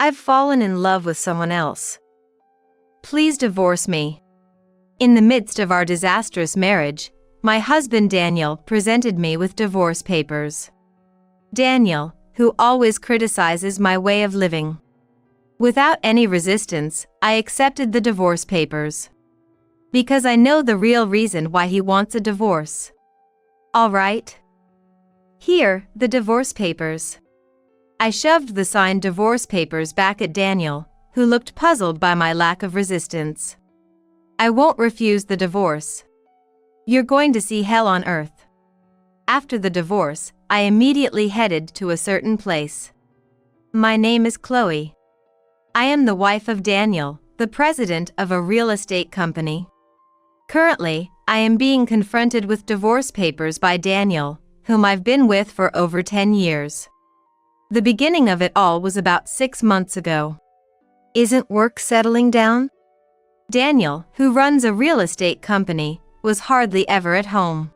I've fallen in love with someone else. Please divorce me. In the midst of our disastrous marriage, my husband Daniel presented me with divorce papers. Daniel, who always criticizes my way of living. Without any resistance, I accepted the divorce papers. Because I know the real reason why he wants a divorce. All right. Here, the divorce papers. I shoved the signed divorce papers back at Daniel, who looked puzzled by my lack of resistance. I won't refuse the divorce. You're going to see hell on earth. After the divorce, I immediately headed to a certain place. My name is Chloe. I am the wife of Daniel, the president of a real estate company. Currently, I am being confronted with divorce papers by Daniel, whom I've been with for over 10 years. The beginning of it all was about 6 months ago. Isn't work settling down? Daniel, who runs a real estate company, was hardly ever at home.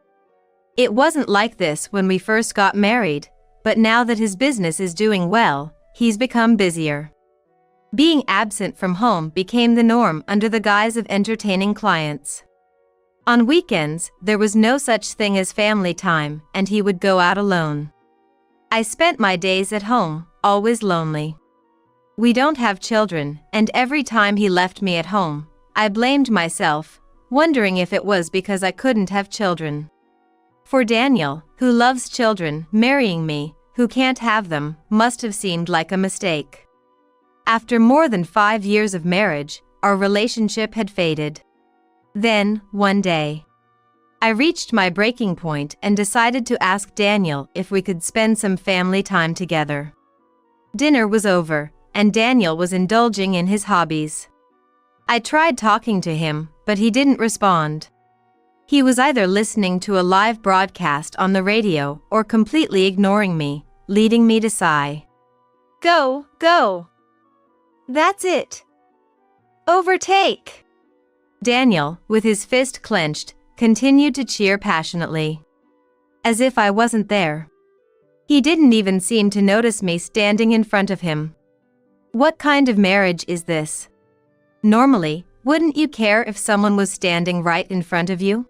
It wasn't like this when we first got married, but now that his business is doing well, he's become busier. Being absent from home became the norm under the guise of entertaining clients. On weekends, there was no such thing as family time, and he would go out alone. I spent my days at home, always lonely. We don't have children, and every time he left me at home, I blamed myself, wondering if it was because I couldn't have children. For Daniel, who loves children, marrying me, who can't have them, must have seemed like a mistake. After more than 5 years of marriage, our relationship had faded. Then, one day, I reached my breaking point and decided to ask Daniel if we could spend some family time together. Dinner was over, and Daniel was indulging in his hobbies. I tried talking to him, but he didn't respond. He was either listening to a live broadcast on the radio or completely ignoring me, leading me to sigh. Go, go. That's it. Overtake. Daniel, with his fist clenched, continued to cheer passionately. As if I wasn't there. He didn't even seem to notice me standing in front of him. What kind of marriage is this? Normally, wouldn't you care if someone was standing right in front of you?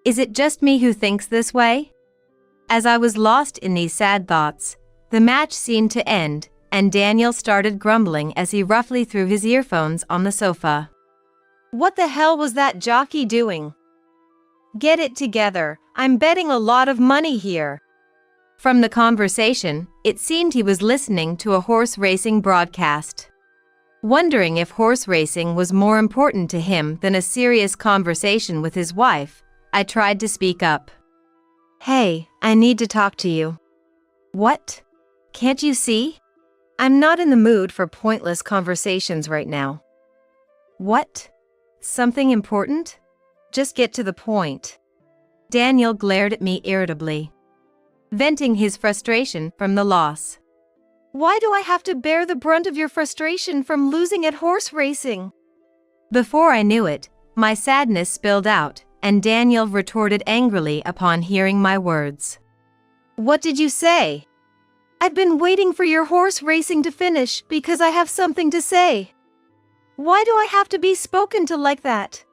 Is it just me who thinks this way? As I was lost in these sad thoughts, the match seemed to end, and Daniel started grumbling as he roughly threw his earphones on the sofa. What the hell was that jockey doing? Get it together, I'm betting a lot of money here. From the conversation, it seemed he was listening to a horse racing broadcast. Wondering if horse racing was more important to him than a serious conversation with his wife, I tried to speak up. Hey, I need to talk to you. What? Can't you see? I'm not in the mood for pointless conversations right now. What? Something important? Just get to the point. Daniel glared at me irritably, venting his frustration from the loss. Why do I have to bear the brunt of your frustration from losing at horse racing? Before I knew it, my sadness spilled out, and Daniel retorted angrily upon hearing my words. What did you say? I've been waiting for your horse racing to finish because I have something to say. Why do I have to be spoken to like that?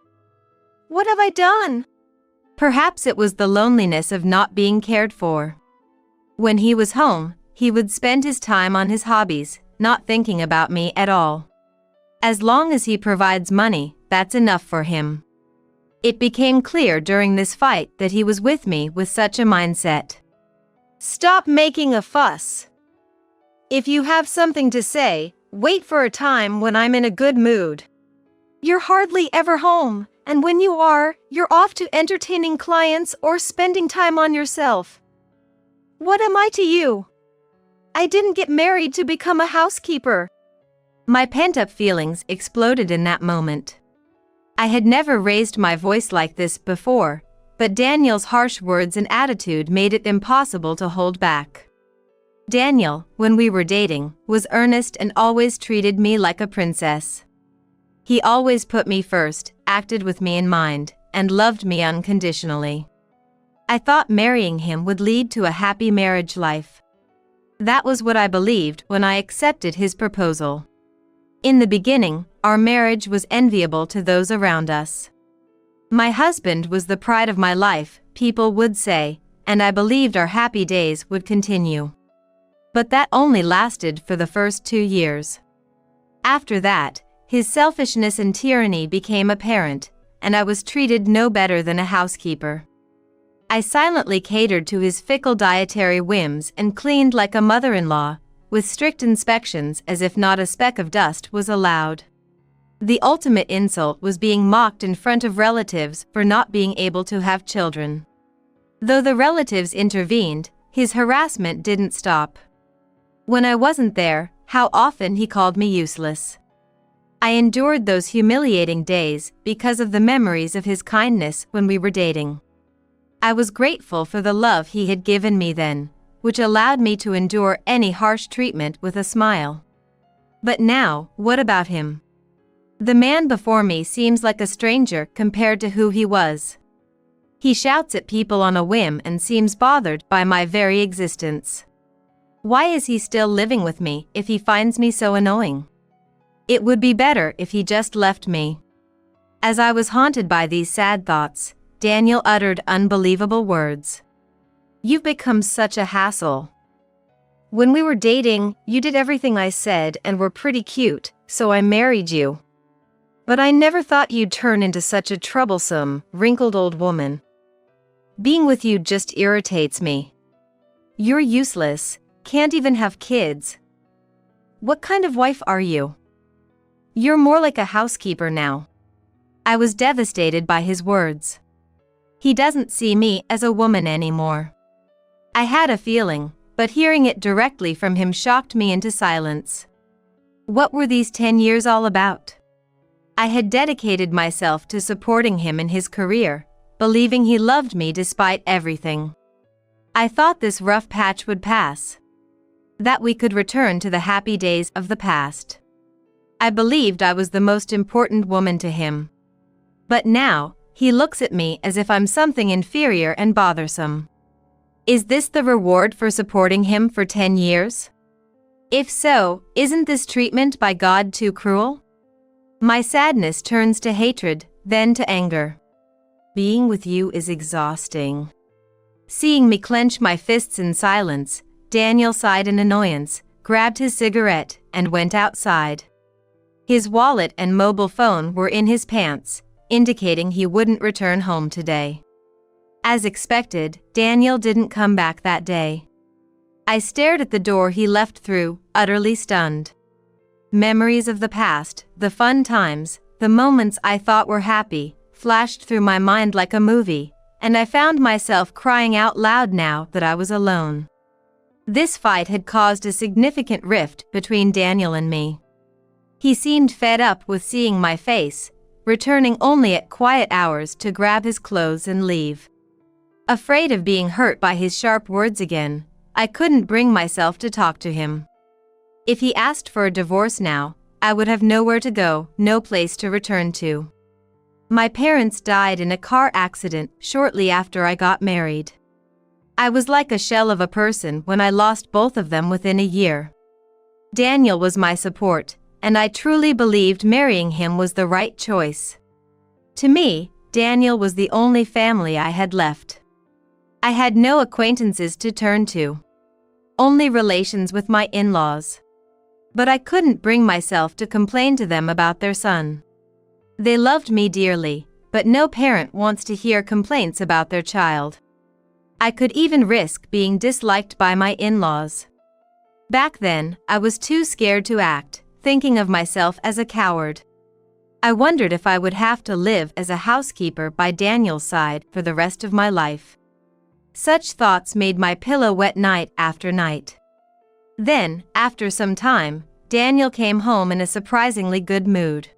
What have I done? Perhaps it was the loneliness of not being cared for. When he was home, he would spend his time on his hobbies, not thinking about me at all. As long as he provides money, that's enough for him. It became clear during this fight that he was with me with such a mindset. Stop making a fuss. If you have something to say, wait for a time when I'm in a good mood. You're hardly ever home, and when you are, you're off to entertaining clients or spending time on yourself. What am I to you? I didn't get married to become a housekeeper. My pent-up feelings exploded in that moment. I had never raised my voice like this before, but Daniel's harsh words and attitude made it impossible to hold back. Daniel, when we were dating, was earnest and always treated me like a princess. He always put me first, acted with me in mind, and loved me unconditionally. I thought marrying him would lead to a happy marriage life. That was what I believed when I accepted his proposal. In the beginning, our marriage was enviable to those around us. My husband was the pride of my life, people would say, and I believed our happy days would continue. But that only lasted for the first 2 years. After that, his selfishness and tyranny became apparent, and I was treated no better than a housekeeper. I silently catered to his fickle dietary whims and cleaned like a mother-in-law, with strict inspections as if not a speck of dust was allowed. The ultimate insult was being mocked in front of relatives for not being able to have children. Though the relatives intervened, his harassment didn't stop. When I wasn't there, how often he called me useless. I endured those humiliating days because of the memories of his kindness when we were dating. I was grateful for the love he had given me then, which allowed me to endure any harsh treatment with a smile. But now, what about him? The man before me seems like a stranger compared to who he was. He shouts at people on a whim and seems bothered by my very existence. Why is he still living with me if he finds me so annoying? It would be better if he just left me. As I was haunted by these sad thoughts, Daniel uttered unbelievable words. You've become such a hassle. When we were dating, you did everything I said and were pretty cute, so I married you. But I never thought you'd turn into such a troublesome, wrinkled old woman. Being with you just irritates me. You're useless, can't even have kids. What kind of wife are you? You're more like a housekeeper now. I was devastated by his words. He doesn't see me as a woman anymore. I had a feeling, but hearing it directly from him shocked me into silence. What were these 10 years all about? I had dedicated myself to supporting him in his career, believing he loved me despite everything. I thought this rough patch would pass. That we could return to the happy days of the past. I believed I was the most important woman to him. But now, he looks at me as if I'm something inferior and bothersome. Is this the reward for supporting him for 10 years? If so, isn't this treatment by God too cruel? My sadness turns to hatred, then to anger. Being with you is exhausting. Seeing me clench my fists in silence, Daniel sighed in annoyance, grabbed his cigarette, and went outside. His wallet and mobile phone were in his pants, indicating he wouldn't return home today. As expected, Daniel didn't come back that day. I stared at the door he left through, utterly stunned. Memories of the past, the fun times, the moments I thought were happy, flashed through my mind like a movie, and I found myself crying out loud now that I was alone. This fight had caused a significant rift between Daniel and me. He seemed fed up with seeing my face, returning only at quiet hours to grab his clothes and leave. Afraid of being hurt by his sharp words again, I couldn't bring myself to talk to him. If he asked for a divorce now, I would have nowhere to go, no place to return to. My parents died in a car accident shortly after I got married. I was like a shell of a person when I lost both of them within a year. Daniel was my support, and I truly believed marrying him was the right choice. To me, Daniel was the only family I had left. I had no acquaintances to turn to. Only relations with my in-laws. But I couldn't bring myself to complain to them about their son. They loved me dearly, but no parent wants to hear complaints about their child. I could even risk being disliked by my in-laws. Back then, I was too scared to act, thinking of myself as a coward. I wondered if I would have to live as a housekeeper by Daniel's side for the rest of my life. Such thoughts made my pillow wet night after night. Then, after some time, Daniel came home in a surprisingly good mood.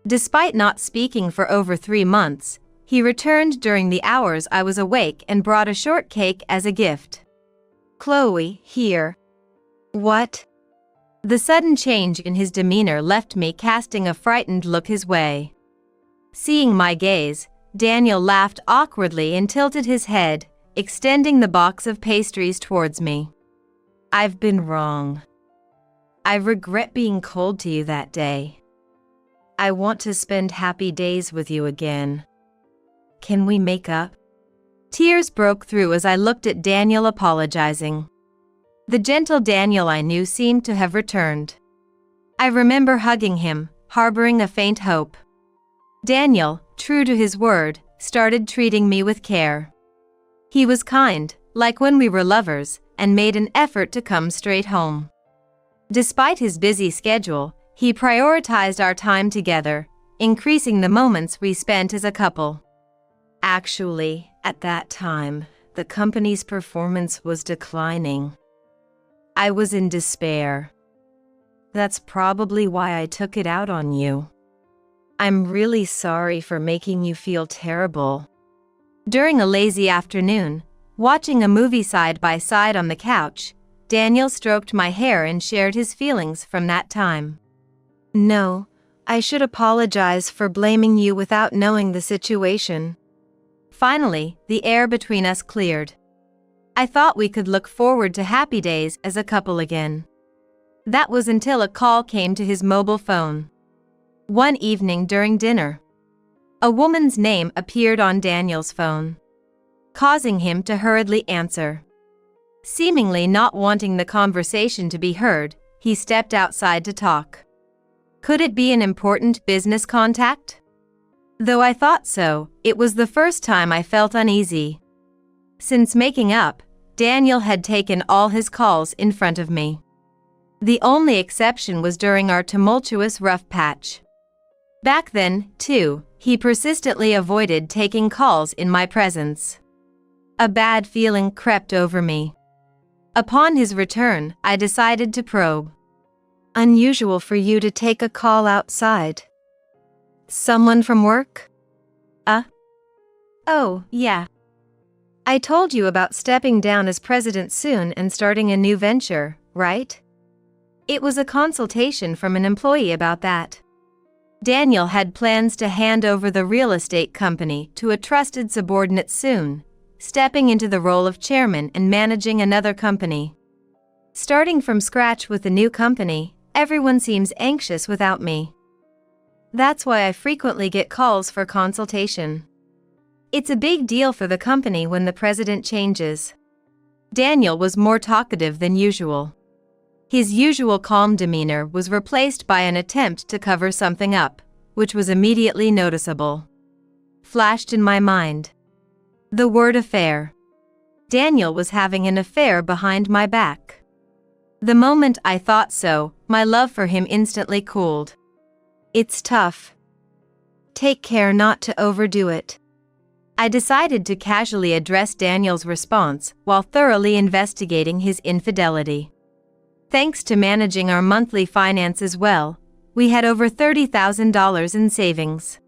Despite not speaking for over 3 months, he returned during the hours I was awake and brought a shortcake as a gift. Chloe, here. What? The sudden change in his demeanor left me casting a frightened look his way. Seeing my gaze, Daniel laughed awkwardly and tilted his head, extending the box of pastries towards me. I've been wrong. I regret being cold to you that day. I want to spend happy days with you again. Can we make up? Tears broke through as I looked at Daniel apologizing. The gentle Daniel I knew seemed to have returned. I remember hugging him, harboring a faint hope. Daniel, true to his word, started treating me with care. He was kind, like when we were lovers, and made an effort to come straight home. Despite his busy schedule, he prioritized our time together, increasing the moments we spent as a couple. Actually, at that time, the company's performance was declining. I was in despair. That's probably why I took it out on you. I'm really sorry for making you feel terrible. During a lazy afternoon, watching a movie side by side on the couch, Daniel stroked my hair and shared his feelings from that time. No, I should apologize for blaming you without knowing the situation. Finally, the air between us cleared. I thought we could look forward to happy days as a couple again. That was until a call came to his mobile phone. One evening during dinner, a woman's name appeared on Daniel's phone, causing him to hurriedly answer. Seemingly not wanting the conversation to be heard, he stepped outside to talk. Could it be an important business contact? Though I thought so, it was the first time I felt uneasy. Since making up, Daniel had taken all his calls in front of me. The only exception was during our tumultuous rough patch. Back then, too, he persistently avoided taking calls in my presence. A bad feeling crept over me. Upon his return, I decided to probe. Unusual for you to take a call outside. Someone from work? Oh, yeah. I told you about stepping down as president soon and starting a new venture, right? It was a consultation from an employee about that. Daniel had plans to hand over the real estate company to a trusted subordinate soon, stepping into the role of chairman and managing another company. Starting from scratch with a new company, everyone seems anxious without me. That's why I frequently get calls for consultation. It's a big deal for the company when the president changes. Daniel was more talkative than usual. His usual calm demeanor was replaced by an attempt to cover something up, which was immediately noticeable. Flashed in my mind. The word affair. Daniel was having an affair behind my back. The moment I thought so, my love for him instantly cooled. It's tough. Take care not to overdo it. I decided to casually address Daniel's response while thoroughly investigating his infidelity. Thanks to managing our monthly finances well, we had over $30,000 in savings.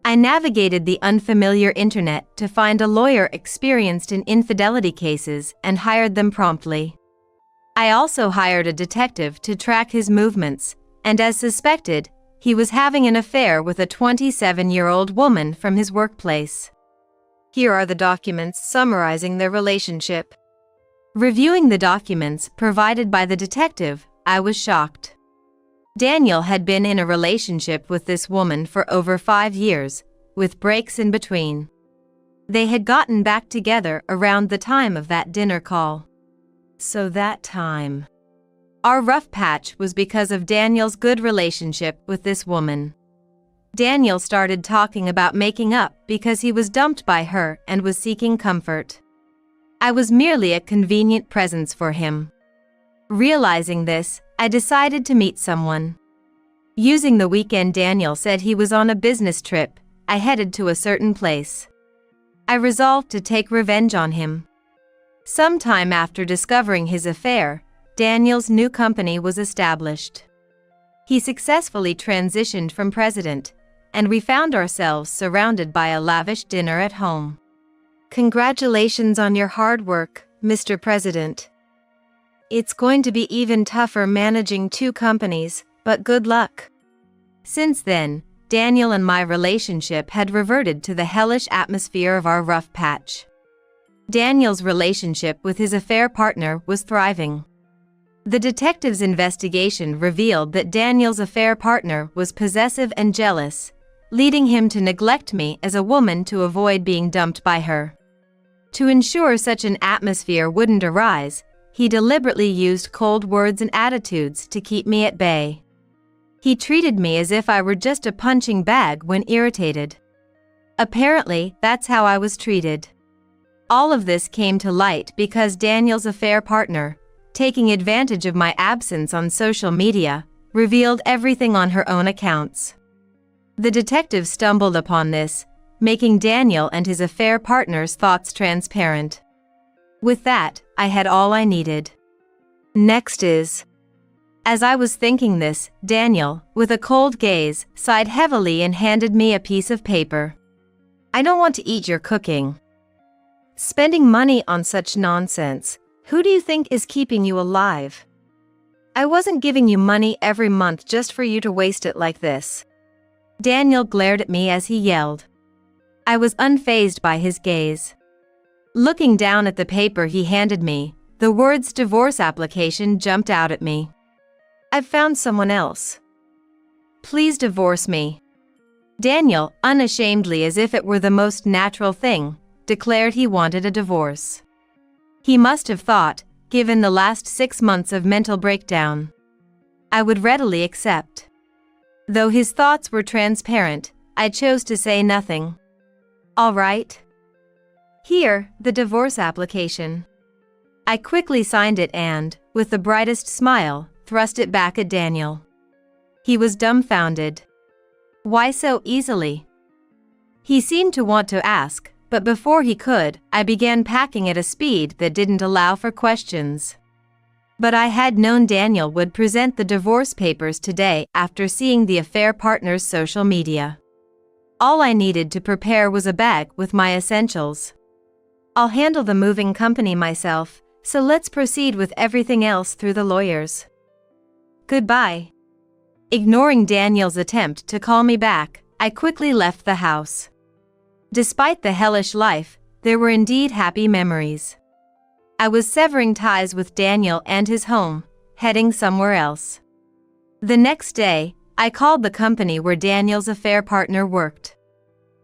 I navigated the unfamiliar internet to find a lawyer experienced in infidelity cases and hired them promptly. I also hired a detective to track his movements, and as suspected, he was having an affair with a 27-year-old woman from his workplace. Here are the documents summarizing their relationship. Reviewing the documents provided by the detective, I was shocked. Daniel had been in a relationship with this woman for over 5 years, with breaks in between. They had gotten back together around the time of that dinner call. So that time. Our rough patch was because of Daniel's good relationship with this woman. Daniel started talking about making up because he was dumped by her and was seeking comfort. I was merely a convenient presence for him. Realizing this, I decided to meet someone. Using the weekend Daniel said he was on a business trip, I headed to a certain place. I resolved to take revenge on him. Sometime after discovering his affair, Daniel's new company was established. He successfully transitioned from president, and we found ourselves surrounded by a lavish dinner at home. Congratulations on your hard work, Mr. President. It's going to be even tougher managing 2 companies, but good luck. Since then, Daniel and my relationship had reverted to the hellish atmosphere of our rough patch. Daniel's relationship with his affair partner was thriving. The detective's investigation revealed that Daniel's affair partner was possessive and jealous, leading him to neglect me as a woman to avoid being dumped by her. To ensure such an atmosphere wouldn't arise, he deliberately used cold words and attitudes to keep me at bay. He treated me as if I were just a punching bag when irritated. Apparently, that's how I was treated. All of this came to light because Daniel's affair partner, taking advantage of my absence on social media, revealed everything on her own accounts. The detective stumbled upon this, making Daniel and his affair partner's thoughts transparent. With that, I had all I needed. Next is... As I was thinking this, Daniel, with a cold gaze, sighed heavily and handed me a piece of paper. I don't want to eat your cooking. Spending money on such nonsense, who do you think is keeping you alive? I wasn't giving you money every month just for you to waste it like this. Daniel glared at me as he yelled. I was unfazed by his gaze. Looking down at the paper he handed me, the words divorce application jumped out at me. I've found someone else. Please divorce me. Daniel, unashamedly as if it were the most natural thing, declared he wanted a divorce. He must have thought, given the last 6 months of mental breakdown, I would readily accept. Though his thoughts were transparent, I chose to say nothing. All right. Here, the divorce application. I quickly signed it and, with the brightest smile, thrust it back at Daniel. He was dumbfounded. Why so easily? He seemed to want to ask, but before he could, I began packing at a speed that didn't allow for questions. But I had known Daniel would present the divorce papers today after seeing the affair partner's social media. All I needed to prepare was a bag with my essentials. I'll handle the moving company myself, so let's proceed with everything else through the lawyers. Goodbye. Ignoring Daniel's attempt to call me back, I quickly left the house. Despite the hellish life, there were indeed happy memories. I was severing ties with Daniel and his home, heading somewhere else. The next day, I called the company where Daniel's affair partner worked.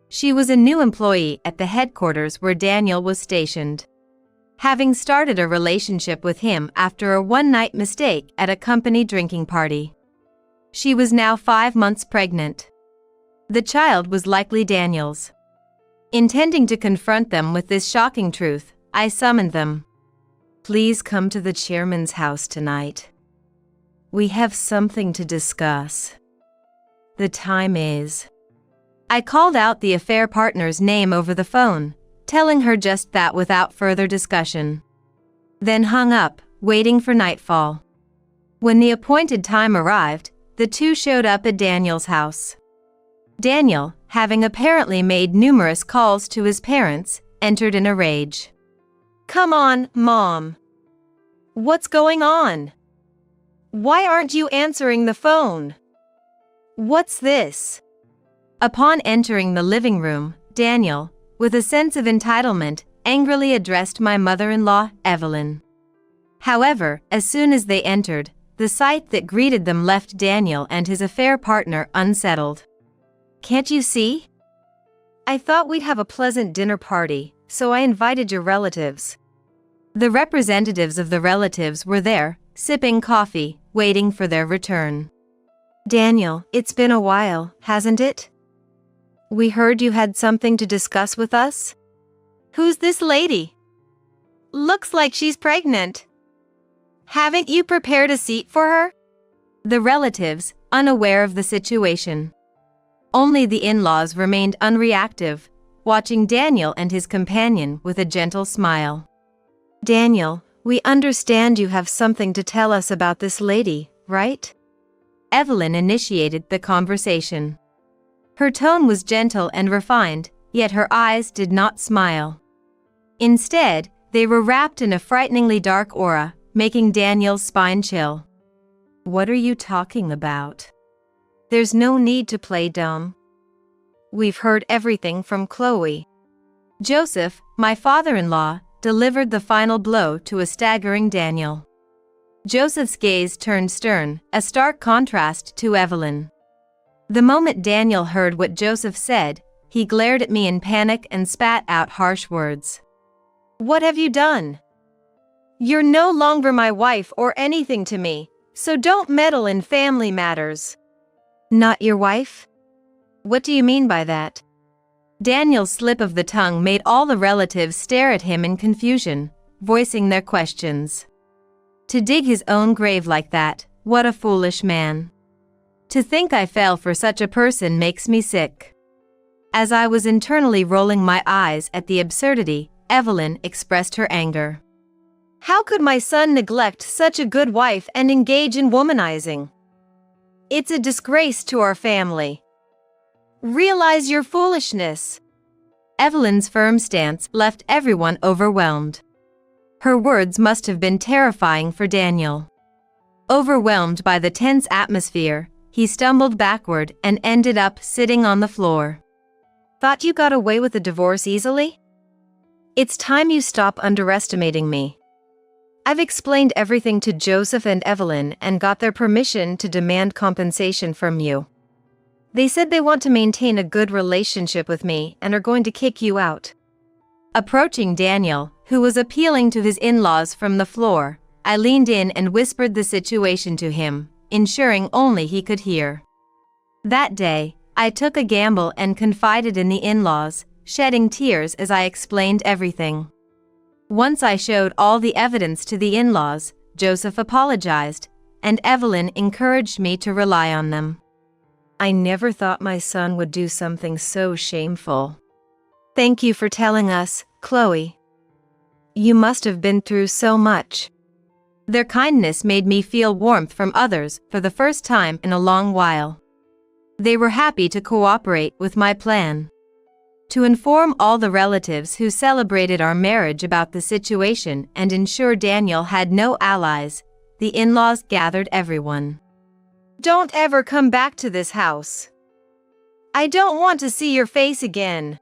She was a new employee at the headquarters where Daniel was stationed. Having started a relationship with him after a one-night mistake at a company drinking party. She was now 5 months pregnant. The child was likely Daniel's. Intending to confront them with this shocking truth, I summoned them. Please come to the chairman's house tonight. We have something to discuss. The time is... I called out the affair partner's name over the phone, telling her just that without further discussion. Then hung up, waiting for nightfall. When the appointed time arrived, the two showed up at Daniel's house. Daniel, having apparently made numerous calls to his parents, entered in a rage. Come on, Mom. What's going on? Why aren't you answering the phone? What's this? Upon entering the living room, Daniel, with a sense of entitlement, angrily addressed my mother-in-law, Evelyn. However, as soon as they entered, the sight that greeted them left Daniel and his affair partner unsettled. Can't you see? I thought we'd have a pleasant dinner party, so I invited your relatives. The representatives of the relatives were there, sipping coffee, waiting for their return. Daniel, it's been a while, hasn't it? We heard you had something to discuss with us? Who's this lady? Looks like she's pregnant. Haven't you prepared a seat for her? The relatives, unaware of the situation. Only the in-laws remained unreactive, watching Daniel and his companion with a gentle smile. Daniel, we understand you have something to tell us about this lady, right? Evelyn initiated the conversation. Her tone was gentle and refined, yet her eyes did not smile. Instead, they were wrapped in a frighteningly dark aura, making Daniel's spine chill. What are you talking about? There's no need to play dumb. We've heard everything from Chloe. Joseph, my father-in-law, delivered the final blow to a staggering Daniel. Joseph's gaze turned stern, a stark contrast to Evelyn. The moment Daniel heard what Joseph said, he glared at me in panic and spat out harsh words. "What have you done? You're no longer my wife or anything to me, so don't meddle in family matters." "Not your wife? What do you mean by that?" Daniel's slip of the tongue made all the relatives stare at him in confusion, voicing their questions. To dig his own grave like that, what a foolish man. To think I fell for such a person makes me sick. As I was internally rolling my eyes at the absurdity, Evelyn expressed her anger. "How could my son neglect such a good wife and engage in womanizing? It's a disgrace to our family. Realize your foolishness." Evelyn's firm stance left everyone overwhelmed. Her words must have been terrifying for Daniel. Overwhelmed by the tense atmosphere, he stumbled backward and ended up sitting on the floor. "Thought you got away with a divorce easily? It's time you stop underestimating me. I've explained everything to Joseph and Evelyn and got their permission to demand compensation from you. They said they want to maintain a good relationship with me and are going to kick you out." Approaching Daniel, who was appealing to his in-laws from the floor, I leaned in and whispered the situation to him, ensuring only he could hear. That day, I took a gamble and confided in the in-laws, shedding tears as I explained everything. Once I showed all the evidence to the in-laws, Joseph apologized, and Evelyn encouraged me to rely on them. "I never thought my son would do something so shameful. Thank you for telling us, Chloe. You must have been through so much." Their kindness made me feel warmth from others for the first time in a long while. They were happy to cooperate with my plan. To inform all the relatives who celebrated our marriage about the situation and ensure Daniel had no allies, the in-laws gathered everyone. "Don't ever come back to this house. I don't want to see your face again."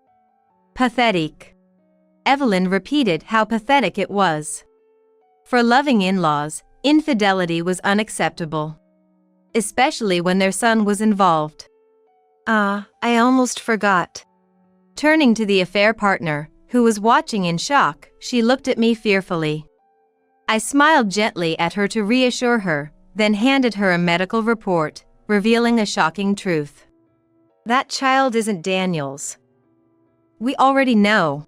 Pathetic. Evelyn repeated how pathetic it was. For loving in-laws, infidelity was unacceptable, especially when their son was involved. I almost forgot." Turning to the affair partner, who was watching in shock, she looked at me fearfully. I smiled gently at her to reassure her, then handed her a medical report, revealing a shocking truth. "That child isn't Daniel's. We already know."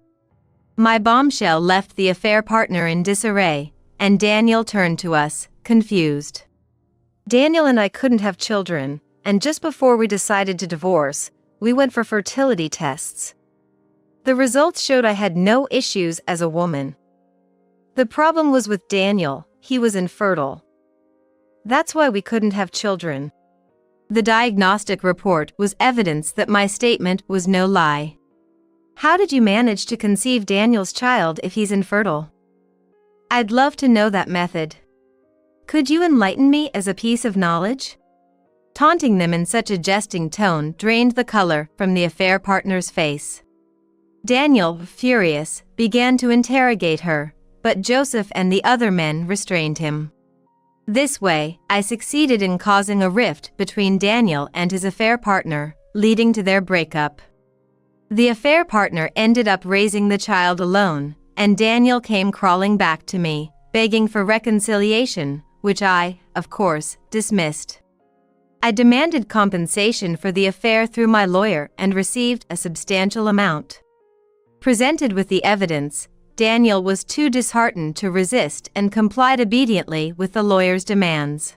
My bombshell left the affair partner in disarray, and Daniel turned to us, confused. "Daniel and I couldn't have children, and just before we decided to divorce, we went for fertility tests. The results showed I had no issues as a woman. The problem was with Daniel, he was infertile. That's why we couldn't have children." The diagnostic report was evidence that my statement was no lie. "How did you manage to conceive Daniel's child if he's infertile? I'd love to know that method. Could you enlighten me as a piece of knowledge?" Taunting them in such a jesting tone drained the color from the affair partner's face. Daniel, furious, began to interrogate her, but Joseph and the other men restrained him. This way, I succeeded in causing a rift between Daniel and his affair partner, leading to their breakup. The affair partner ended up raising the child alone, and Daniel came crawling back to me, begging for reconciliation, which I, of course, dismissed. I demanded compensation for the affair through my lawyer and received a substantial amount. Presented with the evidence, Daniel was too disheartened to resist and complied obediently with the lawyer's demands.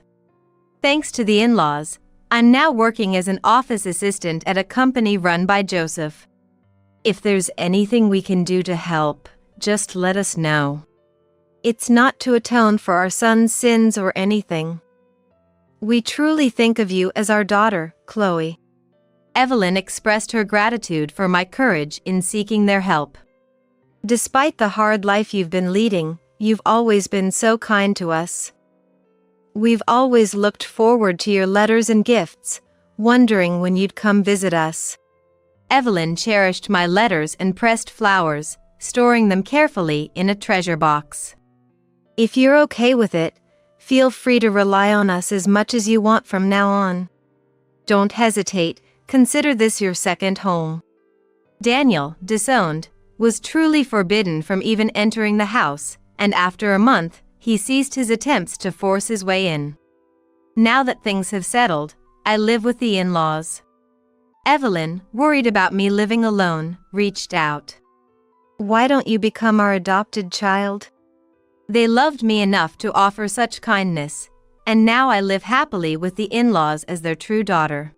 Thanks to the in-laws, I'm now working as an office assistant at a company run by Joseph. If there's anything we can do to help, just let us know. It's not to atone for our son's sins or anything. We truly think of you as our daughter, Chloe." Evelyn expressed her gratitude for my courage in seeking their help. "Despite the hard life you've been leading, you've always been so kind to us. We've always looked forward to your letters and gifts, wondering when you'd come visit us." Evelyn cherished my letters and pressed flowers, storing them carefully in a treasure box. "If you're okay with it, Feel free to rely on us as much as you want from now on. Don't hesitate, consider this your second home." Daniel, disowned, was truly forbidden from even entering the house, and after a month, he ceased his attempts to force his way in. Now that things have settled, I live with the in-laws. Evelyn, worried about me living alone, reached out. "Why don't you become our adopted child?" They loved me enough to offer such kindness, and now I live happily with the in-laws as their true daughter.